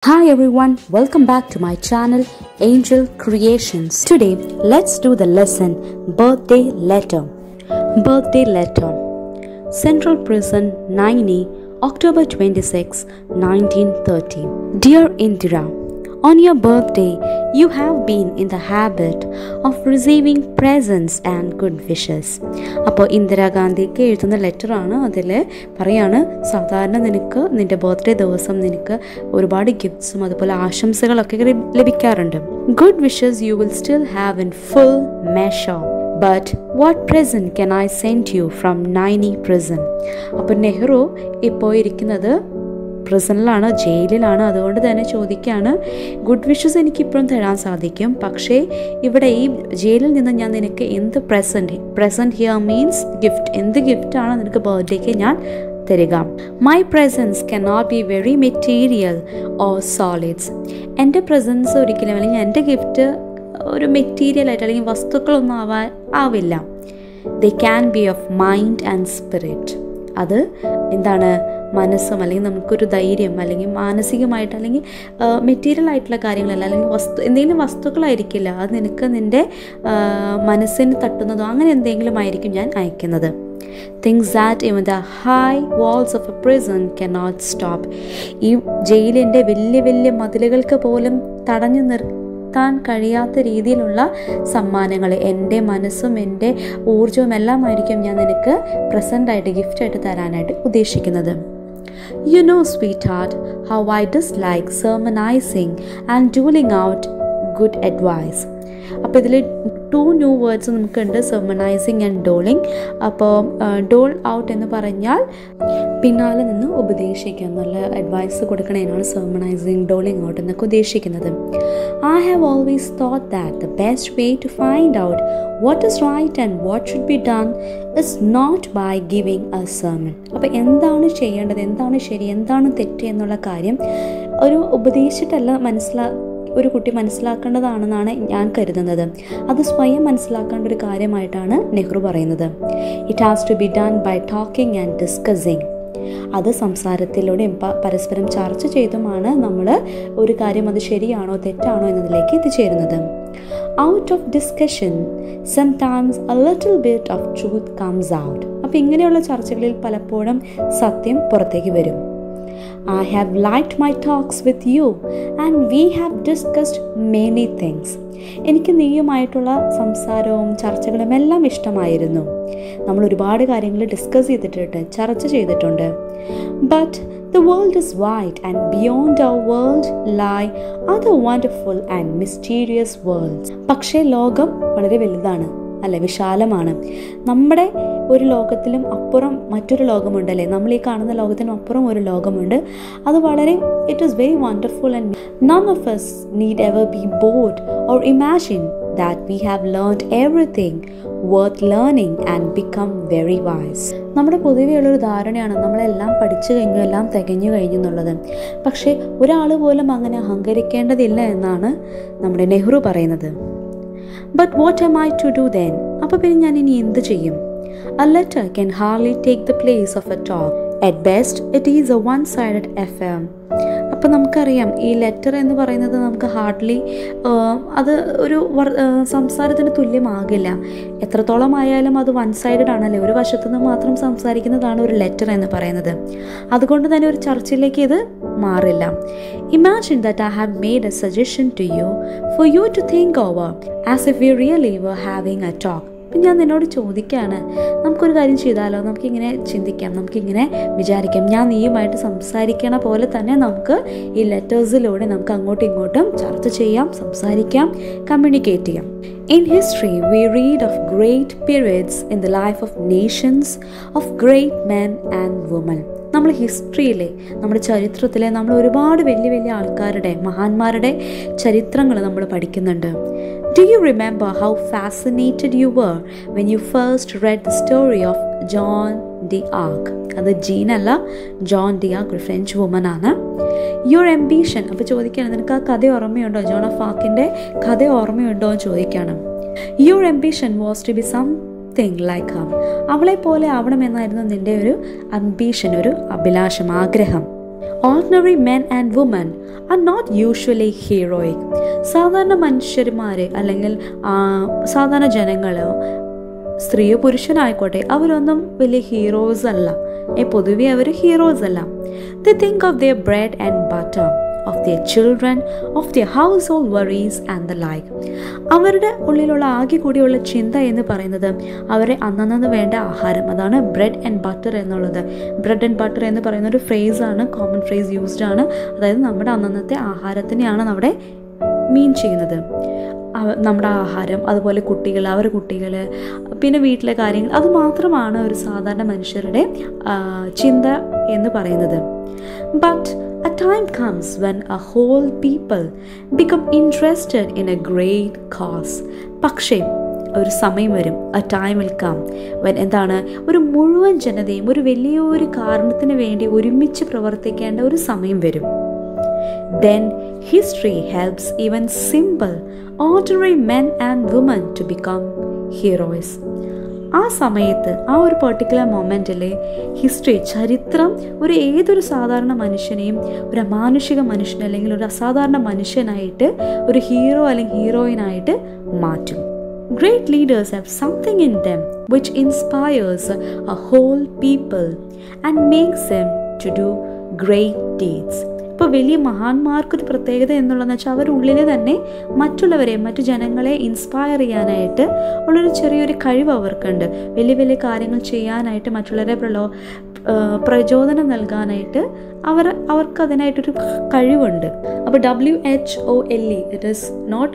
Hi everyone, welcome back to my channel Angel Creations. Today, let's do the lesson Birthday Letter. Birthday Letter. Central Prison, Naini, October 26, 1930. Dear Indira, on your birthday, you have been in the habit of receiving presents and good wishes. അപ്പോൾ ഇന്ദിരാഗാന്ധിക്ക് എഴുതുന്ന ലെറ്ററാണ്. അതിൽ പറയാണ്, സാധാരണ നിനക്ക് നിൻ്റെ birthday ദിവസം നിനക്ക് ഒരുപാട് ഗിഫ്റ്റ്സും അതുപോലെ ആശംസകളൊക്കെ ലഭിക്കാറുണ്ട്. Good wishes you will still have in full measure. But what present can I send you from Naini prison? അപ്പോൾ നെഹ്റു ഇപ്പോൾ ഇരിക്കുന്നത് പ്രിസണിലാണ്, ജയിലിലാണ്. അതുകൊണ്ട് തന്നെ ചോദിക്കുകയാണ്, ഗുഡ് വിഷസ് എനിക്കിപ്പോഴും തരാൻ സാധിക്കും, പക്ഷേ ഇവിടെ ഈ ജയിലിൽ നിന്ന് ഞാൻ നിനക്ക് എന്ത് പ്രസൻറ്റ് ഹിയർ മീൻസ് ഗിഫ്റ്റ്, എന്ത് ഗിഫ്റ്റാണ് നിനക്ക് ബർത്ത്ഡേക്ക് ഞാൻ തരിക. My presence can not be very material or solids. എൻ്റെ പ്രസൻസ് ഒരിക്കലും, അല്ലെങ്കിൽ എൻ്റെ ഗിഫ്റ്റ് ഒരു മെറ്റീരിയലായിട്ട് അല്ലെങ്കിൽ വസ്തുക്കളൊന്നും ആവില്ല. They can be of mind and spirit. അത് എന്താണ്, മനസ്സും അല്ലെങ്കിൽ നമുക്കൊരു ധൈര്യം അല്ലെങ്കിൽ മാനസികമായിട്ട് അല്ലെങ്കിൽ മെറ്റീരിയൽ ആയിട്ടുള്ള കാര്യങ്ങളല്ല, അല്ലെങ്കിൽ എന്തെങ്കിലും വസ്തുക്കളായിരിക്കില്ല, അത് നിനക്ക് നിൻ്റെ മനസ്സിന് തട്ടുന്നതോ അങ്ങനെ എന്തെങ്കിലും ആയിരിക്കും ഞാൻ അയക്കുന്നത്. Things that even the high walls of a prison cannot stop. ഈ ജയിലിൻ്റെ വലിയ വലിയ മതിലുകൾക്ക് പോലും തടഞ്ഞു നിർത്താൻ കഴിയാത്ത രീതിയിലുള്ള സമ്മാനങ്ങൾ, എൻ്റെ മനസ്സും എൻ്റെ ഊർജ്ജവും എല്ലാമായിരിക്കും ഞാൻ നിനക്ക് പ്രസൻ്റായിട്ട് ഗിഫ്റ്റായിട്ട് തരാനായിട്ട് ഉദ്ദേശിക്കുന്നത്. You know, sweetheart, how I dislike sermonizing and doling out good advice. അപ്പോൾ ഇതിൽ 2 ന്യൂ വേർഡ്സ് നമുക്കുണ്ട്, സെർമണൈസിങ് ആൻഡ് ഡോളിങ്. അപ്പോൾ ഡോൾ ഔട്ട് എന്ന് പറഞ്ഞാൽ പിന്നാലെ നിന്ന് ഉപദേശിക്കുക, നല്ല അഡ്വൈസ് കൊടുക്കണതിനാണ് സെർമണൈസിങ്, ഡോളിങ് ഔട്ട് എന്നൊക്കെ ഉദ്ദേശിക്കുന്നത്. I have always thought that the best way to find out what is right and what should be done is not by giving a sermon. അപ്പോൾ എന്താണ് ചെയ്യേണ്ടത്, എന്താണ് ശരി, എന്താണ് തെറ്റ് എന്നുള്ള കാര്യം ഒരു ഉപദേശിച്ചിട്ടല്ല ഒരു കുട്ടി മനസ്സിലാക്കേണ്ടതാണെന്നാണ് ഞാൻ കരുതുന്നത്. അത് സ്വയം മനസ്സിലാക്കേണ്ട ഒരു കാര്യമായിട്ടാണ് നെഹ്റു പറയുന്നത്. It has to be done by talking and discussing. അത് സംസാരത്തിലൂടെയും പരസ്പരം ചർച്ച ചെയ്തുമാണ് നമ്മൾ ഒരു കാര്യം അത് ശരിയാണോ തെറ്റാണോ എന്നതിലേക്ക് എത്തിച്ചേരുന്നത്. Out of discussion sometimes A little bit of truth comes out. അപ്പോൾ ഇങ്ങനെയുള്ള ചർച്ചകളിൽ പലപ്പോഴും സത്യം പുറത്തേക്ക് വരും. I have liked my talks with you and we have discussed many things. എനിക്ക് നീയുമായിട്ടുള്ള സംസാരവും ചർച്ചകളും എല്ലാം ഇഷ്ടമായിരുന്നു. നമ്മൾ ഒരുപാട് കാര്യങ്ങൾ ഡിസ്കസ് ചെയ്തിട്ടുണ്ട്, ചർച്ച ചെയ്തിട്ടുണ്ട്. But the world is wide and beyond our world lie other wonderful and mysterious worlds. പക്ഷേ ലോകം വളരെ വലുതാണ്, അല്ലെ, വിശാലമാണ്. നമ്മുടെ ഒരു ലോകത്തിലും അപ്പുറം മറ്റൊരു ലോകമുണ്ടല്ലേ, നമ്മൾ ഈ കാണുന്ന ലോകത്തിനും അപ്പുറം ഒരു ലോകമുണ്ട്. അത് വളരെ it is very wonderful and none of us need ever be bored or imagine that we have learned everything worth learning and become very wise. നമ്മുടെ പൊതുവെയുള്ളൊരു ധാരണയാണ് നമ്മളെല്ലാം പഠിച്ചു കഴിഞ്ഞു, എല്ലാം തികഞ്ഞു കഴിഞ്ഞു എന്നുള്ളത്. പക്ഷേ ഒരാൾ പോലും അങ്ങനെ അഹങ്കരിക്കേണ്ടതില്ല എന്നാണ് നമ്മുടെ നെഹ്റു പറയുന്നത്. But what am I to do then? അപ്പോൾ പിന്നെ ഞാൻ ഇനി എന്ത് ചെയ്യും? A letter can hardly take the place of a talk. At best, it is a one-sided affair. അപ്പോൾ നമുക്കറിയാം, ഈ ലെറ്റർ എന്ന് പറയുന്നത് നമുക്ക് ഹാർഡ്ലി അത് ഒരു സംസാരത്തിന് തുല്യമാകില്ല. എത്രത്തോളം ആയാലും അത് വൺ സൈഡഡ് ആണല്ലേ, ഒരു വശത്തു നിന്ന് മാത്രം സംസാരിക്കുന്നതാണ് ഒരു ലെറ്റർ എന്ന് പറയുന്നത്. അതുകൊണ്ട് തന്നെ ഒരു ചർച്ചയിലേക്ക് ഇത് മാറില്ല. Imagine that I have made a suggestion to you for you to think over as if we really were having a talk. അപ്പം ഞാൻ നിന്നോട് ചോദിക്കുകയാണ്, നമുക്കൊരു കാര്യം ചെയ്താലോ, നമുക്കിങ്ങനെ ചിന്തിക്കാം, നമുക്കിങ്ങനെ വിചാരിക്കാം, ഞാൻ നീയുമായിട്ട് സംസാരിക്കണ പോലെ തന്നെ നമുക്ക് ഈ ലെറ്റേഴ്സിലൂടെ നമുക്ക് അങ്ങോട്ടും ഇങ്ങോട്ടും ചർച്ച ചെയ്യാം, സംസാരിക്കാം, കമ്മ്യൂണിക്കേറ്റ് ചെയ്യാം. In history, we read of great periods in the life of nations, of great men and women. നമ്മൾ ഹിസ്റ്ററിയിലെ, നമ്മുടെ ചരിത്രത്തിലെ നമ്മൾ ഒരുപാട് വലിയ വലിയ ആൾക്കാരുടെ, മഹാന്മാരുടെ ചരിത്രങ്ങൾ നമ്മൾ പഠിക്കുന്നുണ്ട്. Do you remember how fascinated you were when you first read the story of Joan d'Arc? അത് ജീൻ അല്ല, ജോൺ ഡിയാർക്ക് ഒരു ഫ്രഞ്ച് വുമൻ ആണ്. യുവർ എംബിഷൻ, അപ്പോൾ ചോദിക്കുകയാണ്, നിനക്ക് ആ കഥ ഓർമ്മയുണ്ടോ, ജോൺ ഓഫ് ആർക്കിൻ്റെ കഥ ഓർമ്മയുണ്ടോ എന്ന് ചോദിക്കുകയാണ്. Your ambition was to be something like her. അവളെ പോലെ ആവണമെന്നായിരുന്നു നിൻ്റെ ഒരു അംബീഷൻ, ഒരു അഭിലാഷം, ആഗ്രഹം. Ordinary men and women are not usually heroic. സാധാരണ മനുഷ്യന്മാർ അല്ലെങ്കിൽ സാധാരണ ജനങ്ങൾ, സ്ത്രീയോ പുരുഷനായിക്കോട്ടെ, അവരൊന്നും വലിയ ഹീറോസ് അല്ല. പൊതുവെ അവർ ഹീറോസ് അല്ല. They think of their bread and butter, of their children, of their household worries and the like. അവരുടെ ഉള്ളിലുള്ള ആകെ കൂടിയുള്ള ചിന്ത എന്ന് പറയുന്നത് അവരെ അന്നന്ന് വേണ്ട ആഹാരം, അതാണ് ബ്രെഡ് ആൻഡ് ബട്ടർ എന്നുള്ളത്. ബ്രെഡ് ആൻഡ് ബട്ടർ എന്ന് പറയുന്ന ഒരു ഫ്രേസാണ്, കോമൺ ഫ്രേസ് യൂസ്ഡ് ആണ്. അതായത് നമ്മുടെ അന്നന്നത്തെ ആഹാരത്തിനെയാണ് നമ്മുടെ മീൻ ചെയ്യുന്നത്. നമ്മുടെ ആഹാരം, അതുപോലെ കുട്ടികൾ, അവരുടെ കുട്ടികൾ, പിന്നെ വീട്ടിലെ കാര്യങ്ങൾ, അത് മാത്രമാണ് ഒരു സാധാരണ മനുഷ്യരുടെ ചിന്ത എന്ന് പറയുന്നത്. But a time comes when a whole people become interested in a great cause. പക്ഷേ ഒരു സമയം വരും, a time will come when എന്താണ്, ഒരു മുഴുവൻ ജനതയും ഒരു വലിയൊരു കാരണത്തിന് വേണ്ടി ഒരുമിച്ച് പ്രവർത്തിക്കേണ്ട ഒരു സമയം വരും. Then history helps even simple, ordinary men and women to become heroes. ആ സമയത്ത്, ആ ഒരു പെർട്ടിക്കുലർ മൊമെൻറ്റിൽ ഹിസ്റ്ററി, ചരിത്രം ഏതൊരു സാധാരണ മനുഷ്യനെയും ഒരു അമാനുഷിക മനുഷ്യൻ അല്ലെങ്കിൽ ഒരു അസാധാരണ മനുഷ്യനായിട്ട്, ഒരു ഹീറോ അല്ലെങ്കിൽ ഹീറോയിനായിട്ട് മാറ്റും. Great leaders have something in them which inspires a whole people and makes them to do great deeds. ഇപ്പോൾ വലിയ മഹാന്മാർക്കൊരു പ്രത്യേകത എന്നുള്ളതെന്ന് വെച്ചാൽ അവരുടെ ഉള്ളിൽ തന്നെ മറ്റുള്ളവരെ, മറ്റു ജനങ്ങളെ ഇൻസ്പയർ ചെയ്യാനായിട്ട് ഉള്ളൊരു ചെറിയൊരു കഴിവ് അവർക്കുണ്ട്. വലിയ വലിയ കാര്യങ്ങൾ ചെയ്യാനായിട്ട്, മറ്റുള്ളവരെ പ്രചോദനം നൽകാനായിട്ട് അവർക്ക് അതിനായിട്ടൊരു കഴിവുണ്ട്. അപ്പോൾ WHOLE, it is not,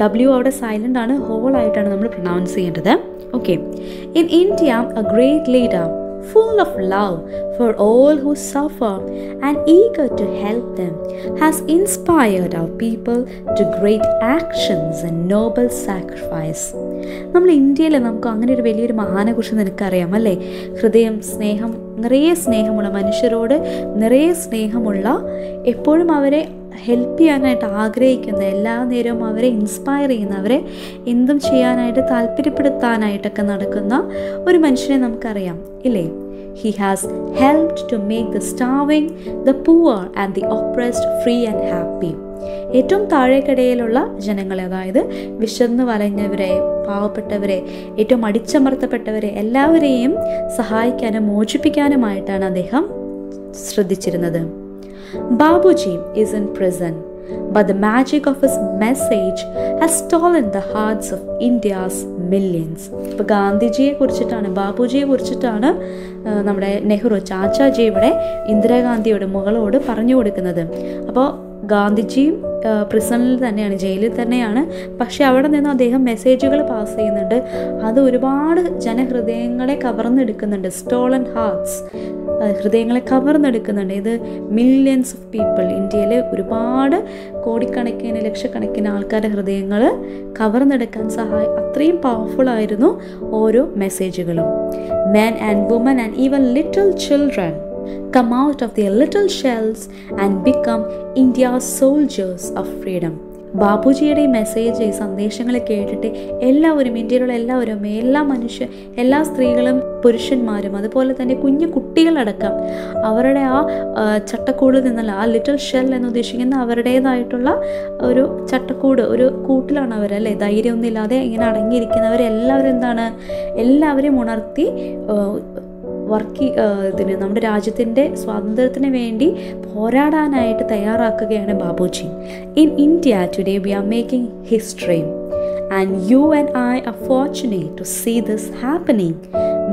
W അവിടെ സൈലൻ്റ് ആണ്, ഹോൾ ആയിട്ടാണ് നമ്മൾ പ്രൊനൗൺസ് ചെയ്യേണ്ടത്. Okay. In India a great leader full of love for all who suffer and eager to help them, has inspired our people to great actions and noble sacrifice. നമ്മൾ ഇന്ത്യയിൽ നമുക്ക് അങ്ങനെ ഒരു വലിയൊരു മഹാനെ കുറിച്ച് നിനക്കറിയാം അല്ലേ? ഹൃദയം, സ്നേഹം, നിറയെ സ്നേഹമുള്ള, മനുഷ്യരോട് നിറയെ സ്നേഹമുള്ള, എപ്പോഴും അവരെ ഹെൽപ്പ് ചെയ്യാനായിട്ട് ആഗ്രഹിക്കുന്ന, എല്ലാ നേരവും അവരെ ഇൻസ്പയർ ചെയ്യുന്ന, അവരെ എന്തും ചെയ്യാനായിട്ട് താല്പര്യപ്പെടുത്താനായിട്ടൊക്കെ നടക്കുന്ന ഒരു മനുഷ്യനെ നമുക്കറിയാം ഇല്ലേ? He has helped to make the starving, the poor and the oppressed free and happy. ഏറ്റവും താഴേക്കിടയിലുള്ള ജനങ്ങളെ, അതായത് വിശന്ന് വലഞ്ഞവരെ, പാവപ്പെട്ടവരെ, ഏറ്റവും അടിച്ചമർത്തപ്പെട്ടവരെ എല്ലാവരെയും സഹായിക്കാനും മോചിപ്പിക്കാനുമായിട്ടാണ് അദ്ദേഹം ശ്രദ്ധിച്ചിരുന്നത്. Babuji is in prison, but the magic of his message has stolen the hearts of India's millions. ഇപ്പോൾ ഗാന്ധിജിയെ കുറിച്ചിട്ടാണ്, ബാബുജിയെ കുറിച്ചിട്ടാണ് നമ്മുടെ നെഹ്റു, ചാച്ചാജി ഇവിടെ ഇന്ദിരാഗാന്ധിയോട്, മകളോട് പറഞ്ഞു കൊടുക്കുന്നത്. അപ്പോൾ ഗാന്ധിജിയും പ്രിസണിൽ തന്നെയാണ്, ജയിലിൽ തന്നെയാണ്. പക്ഷേ അവിടെ നിന്ന് അദ്ദേഹം മെസ്സേജുകൾ പാസ് ചെയ്യുന്നുണ്ട്. അത് ഒരുപാട് ജനഹൃദയങ്ങളെ കവർന്നെടുക്കുന്നുണ്ട്. സ്റ്റോളൻ ഹാർട്ട്സ്, ഹൃദയങ്ങളെ കവർന്നെടുക്കുന്നുണ്ട്. ഇത് മില്യൺസ് ഓഫ് പീപ്പിൾ, ഇന്ത്യയിൽ ഒരുപാട് കോടിക്കണക്കിന്, ലക്ഷക്കണക്കിന് ആൾക്കാരുടെ ഹൃദയങ്ങൾ കവർന്നെടുക്കാൻ അത്രയും പവർഫുൾ ആയിരുന്നു ഓരോ മെസ്സേജുകളും. Men and women and even little children come out of their little shells and become India's soldiers of freedom. ബാബുജിയുടെ ഈ മെസ്സേജ്, ഈ സന്ദേശങ്ങൾ കേട്ടിട്ട് എല്ലാവരും, ഇന്ത്യയിലുള്ള എല്ലാവരും, എല്ലാ സ്ത്രീകളും പുരുഷന്മാരും, അതുപോലെ തന്നെ കുഞ്ഞു കുട്ടികളടക്കം അവരുടെ ആ ചട്ടക്കൂടിൽ നിന്നല്ല, ആ ലിറ്റിൽ ഷെൽ എന്ന് ഉദ്ദേശിക്കുന്ന അവരുടേതായിട്ടുള്ള ഒരു ചട്ടക്കൂട്, ഒരു കൂട്ടിലാണ് അവരല്ലേ, ധൈര്യമൊന്നുമില്ലാതെ ഇങ്ങനെ അടങ്ങിയിരിക്കുന്നവരെല്ലാവരും എന്താണ്, എല്ലാവരെയും ഉണർത്തി ഇതിന്, നമ്മുടെ രാജ്യത്തിൻ്റെ സ്വാതന്ത്ര്യത്തിന് വേണ്ടി പോരാടാനായിട്ട് തയ്യാറാക്കുകയാണ് Babuji. In India today we are making history and you and I are fortunate to see this happening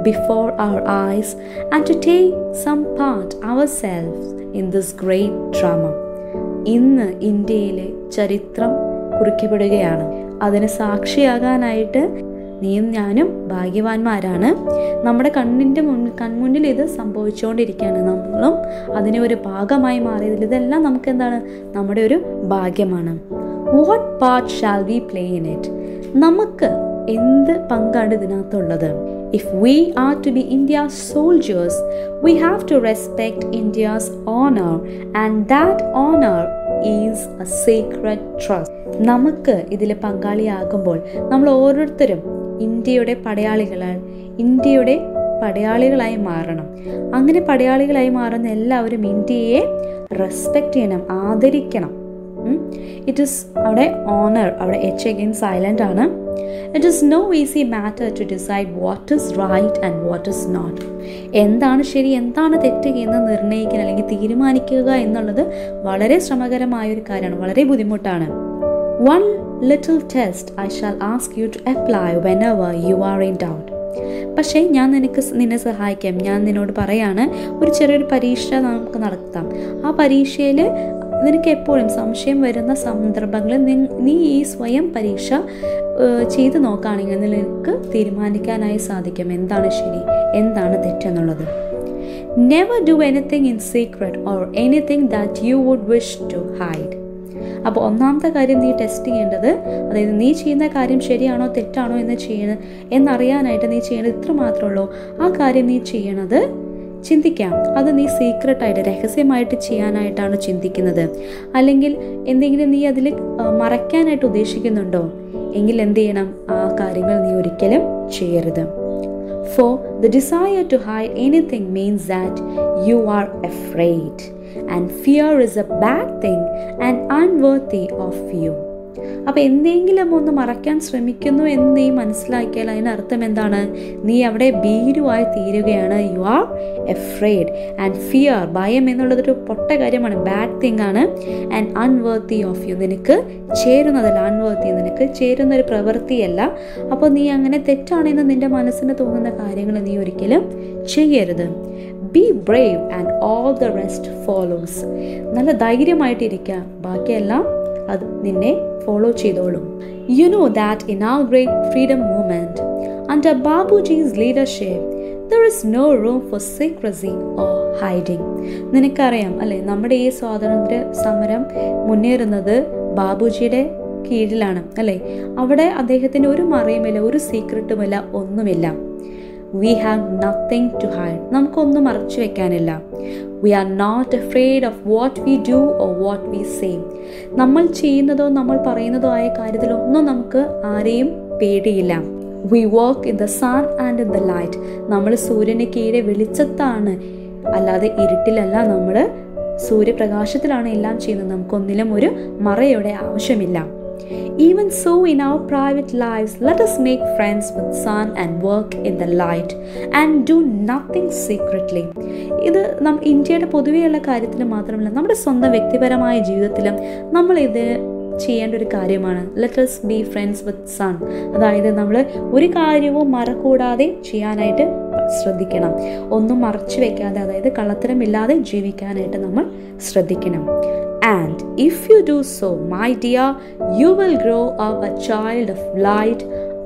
before our eyes and to take some part ourselves in this great drama. ഇന്ന് ഇന്ത്യയിലെ ചരിത്രം കുറിക്കപ്പെടുകയാണ്. അതിന് സാക്ഷിയാകാനായിട്ട് നീയും ഞാനും ഭാഗ്യവാന്മാരാണ്. നമ്മുടെ കൺമുന്നിൽ ഇത് സംഭവിച്ചുകൊണ്ടിരിക്കുകയാണ്. നമ്മളും അതിനെ ഒരു ഭാഗമായി മാറിയതിൽ ഇതെല്ലാം നമുക്ക് എന്താണ്, നമ്മുടെ ഒരു ഭാഗ്യമാണ്. What part shall we play in it? നമുക്ക് എന്ത് പങ്കാണ് ഇതിനകത്തുള്ളത്? If we are to be India's soldiers, we have to respect India's honor, and that honor is a sacred trust. നമുക്ക് ഇതിൽ പങ്കാളിയാകുമ്പോൾ നമ്മൾ ഓരോരുത്തരും ഇന്ത്യയുടെ പടയാളികളാണ്, ഇന്ത്യയുടെ പടയാളികളായി മാറണം. അങ്ങനെ പടയാളികളായി മാറുന്ന എല്ലാവരും ഇന്ത്യയെ റെസ്പെക്റ്റ് ചെയ്യണം, ആദരിക്കണം. ഇറ്റ് ഈസ് അവിടെ ഓണർ, അവിടെ എച്ച് അഗെയിൻ സൈലൻ്റ് ആണ്. It is no easy matter to decide what is right and what is not. എന്താണ് ശരി എന്താണ് തെറ്റ് എന്ന് നിർണ്ണയിക്കാൻ അല്ലെങ്കിൽ തീരുമാനിക്കുക എന്നുള്ളത് വളരെ ശ്രമകരമായൊരു കാര്യമാണ്, വളരെ ബുദ്ധിമുട്ടാണ്. One little test I shall ask you to apply whenever you are in doubt. പക്ഷേ ഞാൻ നിന്നെ സഹായിക്കാം. ഞാൻ നിന്നോട് പറയാണ്, ഒരു ചെറിയൊരു പരീക്ഷ നമുക്ക് നടത്താം. ആ പരീക്ഷയിൽ നിനക്ക് എപ്പോഴും സംശയം വരുന്ന സന്ദർഭങ്ങളിൽ നീ ഈ സ്വയം പരീക്ഷ ചെയ്ത് നോക്കുകയാണെങ്കിൽ നിനക്ക് തീരുമാനിക്കാനായി സാധിക്കും എന്താണ് ശരി എന്താണ് തെറ്റെന്നുള്ളത്. Never do anything in secret or anything that you would wish to hide. അപ്പോൾ ഒന്നാമത്തെ കാര്യം നീ ടെസ്റ്റ് ചെയ്യേണ്ടത്, അതായത് നീ ചെയ്യുന്ന കാര്യം ശരിയാണോ തെറ്റാണോ എന്നറിയാനായിട്ട് നീ ചെയ്യേണ്ടത് ഇത്ര മാത്രമേ ഉള്ളൂ. ആ കാര്യം നീ ചെയ്യണത് ചിന്തിക്കാം, അത് നീ സീക്രട്ടായിട്ട് രഹസ്യമായിട്ട് ചെയ്യാനായിട്ടാണ് ചിന്തിക്കുന്നത്, അല്ലെങ്കിൽ എന്തെങ്കിലും നീ അതിൽ മറയ്ക്കാനായിട്ട് ഉദ്ദേശിക്കുന്നുണ്ടോ എങ്കിൽ എന്ത് ചെയ്യണം, ആ കാര്യങ്ങൾ നീ ഒരിക്കലും ചെയ്യരുത്. For the desire to hide anything means that you are afraid, and fear is a bad thing and unworthy of you. അപ്പോൾ എന്തെങ്കിലും ഒന്ന് മറയ്ക്കാൻ ശ്രമിക്കുന്നു എന്ന് നീ മനസ്സിലാക്കിയാൽ അതിനർത്ഥം എന്താണ്, നീ അവിടെ ഭീരുവായി തീരുകയാണ്. You are afraid and fear, ഭയം എന്നുള്ളതൊരു പൊട്ട കാര്യമാണ്, ബാഡ് തിങ് ആണ്. ആൻഡ് അൺവർത്തി ഓഫ് യു, നിനക്ക് ചേരുന്നതല്ല, അൺവർത്തി നിനക്ക് ചേരുന്ന ഒരു പ്രവൃത്തിയല്ല. അപ്പോൾ നീ അങ്ങനെ തെറ്റാണെന്ന് നിൻ്റെ മനസ്സിന് തോന്നുന്ന കാര്യങ്ങൾ നീ ഒരിക്കലും ചെയ്യരുത്. Be brave and all the rest follows. നല്ല ധൈര്യമായിട്ടിരിക്കുക, ബാക്കിയെല്ലാം അത് നിന്നെ ഫോളോ ചെയ്തോളും. You know that in our great freedom movement, under Babuji's leadership, there is no room for secrecy or hiding. നിനക്കറിയാം അല്ലേ, നമ്മുടെ ഈ സ്വാതന്ത്ര്യ സമരം മുന്നേറുന്നത് ബാബുജിയുടെ കീഴിലാണ് അല്ലേ. അവിടെ അദ്ദേഹത്തിന് ഒരു മറയുമില്ല, ഒരു സീക്രട്ടുമില്ല, ഒന്നുമില്ല. We have nothing to hide. നമുക്കൊന്നും മറച്ചു വെക്കാനില്ല. We are not afraid of what we do or what we say. നമ്മൾ ചെയ്യുന്നതോ നമ്മൾ പറയുന്നതോ ആയ കാര്യത്തിലൊന്നും നമുക്ക് ആരെയും പേടിയില്ല. We walk in the sun and in the light. നമ്മൾ സൂര്യന് കീഴെ വെളിച്ചത്താണ്, അല്ലാതെ ഇരുട്ടിലല്ല. നമ്മൾ സൂര്യപ്രകാശത്തിലാണ് എല്ലാം ചെയ്യുന്നത്. നമുക്കൊന്നിലും ഒരു മറയുടെ ആവശ്യമില്ല. Even so, in our private lives, let us make friends with sun and work in the light and do nothing secretly. ഇത് ഇന്ത്യയുടെ പൊതുവെയുള്ള കാര്യത്തിൽ മാത്രമല്ല, നമ്മുടെ സ്വന്തം വ്യക്തിപരമായ ജീവിതത്തിലും നമ്മൾ ഇത് ചെയ്യേണ്ട ഒരു കാര്യമാണ്. Let us be friends with sun. അതായത് നമ്മൾ ഒരു കാര്യവും മറക്കൂടാതെ ചെയ്യാനായിട്ട് ശ്രദ്ധിക്കണം, ഒന്നും മറച്ചു വെക്കാതെ, അതായത് കള്ളത്തരമില്ലാതെ ജീവിക്കാനായിട്ട് നമ്മൾ ശ്രദ്ധിക്കണം. And if you do so, my dear, you will grow up a child of light,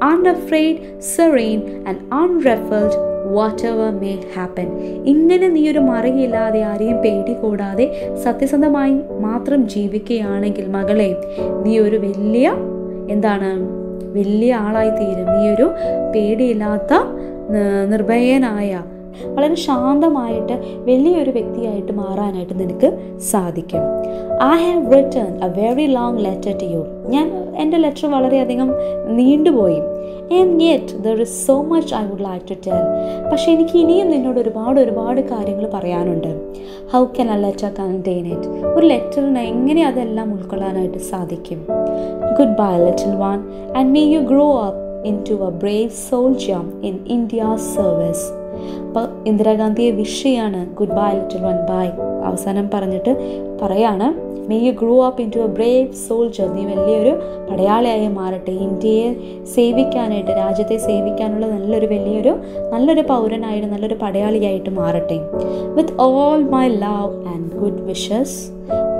unafraid, serene and unruffled whatever may happen. ഇങ്ങനെ നീ ഒരു മറയില്ലാതെ ആരെയും പേടി കൂടാതെ സത്യസന്ധമായി മാത്രം ജീവിക്കുകയാണെങ്കിൽ മകളെ, നീ ഒരു വലിയ ആളായി തീരും. നീ ഒരു പേടിയില്ലാത്ത നിർഭയനായ വളരെ ശാന്തമായിട്ട് വലിയൊരു വ്യക്തിയായിട്ട് മാറാനായിട്ട് നിനക്ക് സാധിക്കും. I have written a very long letter to you. എൻ്റെ ലെറ്റർ വളരെയധികം നീണ്ടുപോയി. And yet there is so much I would like to tell. പക്ഷെ എനിക്ക് ഇനിയും നിന്നോട് ഒരുപാട് കാര്യങ്ങൾ പറയാനുണ്ട്. How can a letter contain it? ഒരു ലെറ്ററിന് എങ്ങനെ അതെല്ലാം ഉൾക്കൊള്ളാനായിട്ട് സാധിക്കും? Goodbye little one, and may you grow up into a brave soldier in India's service. അപ്പോൾ ഇന്ദിരാഗാന്ധിയെ വിഷ് ചെയ്യാണ്, good bye little one, bye അവസാനം പറഞ്ഞിട്ട് പറയാണ്, may you grow up into a brave soldier. നീ വലിയൊരു പടയാളിയായി മാറട്ടെ, ഇന്ത്യയെ സേവിക്കാനായിട്ട്, രാജ്യത്തെ സേവിക്കാനുള്ള നല്ലൊരു പൗരനായിട്ട്, നല്ലൊരു പടയാളിയായിട്ട് മാറട്ടെ. With all my love and good wishes.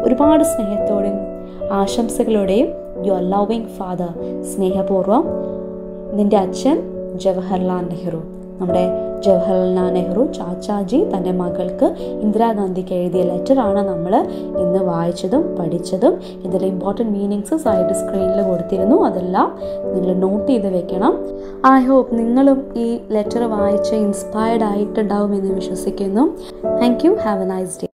ഒരുപാട് സ്നേഹത്തോടെയും ആശംസകളോടെയും യുവർ ലവിങ് ഫാദർ. സ്നേഹപൂർവ്വം നിൻ്റെ അച്ഛൻ ജവഹർലാൽ നെഹ്റു. നമ്മുടെ ജവഹർലാൽ നെഹ്റു ചാച്ചാജി തൻ്റെ മകൾക്ക് ഇന്ദിരാഗാന്ധിക്ക് എഴുതിയ ലെറ്ററാണ് നമ്മൾ ഇന്ന് വായിച്ചതും പഠിച്ചതും. ഇതിൽ ഇമ്പോർട്ടൻറ്റ് മീനിങ്സ് സൈഡ് സ്ക്രീനിൽ കൊടുത്തിരുന്നു, അതെല്ലാം നിങ്ങൾ നോട്ട് ചെയ്ത് വെക്കണം. ഐ ഹോപ്പ് നിങ്ങളും ഈ ലെറ്റർ വായിച്ച് ഇൻസ്പയർഡ് ആയിട്ടുണ്ടാവുമെന്ന് വിശ്വസിക്കുന്നു. Thank you. Have A nice day.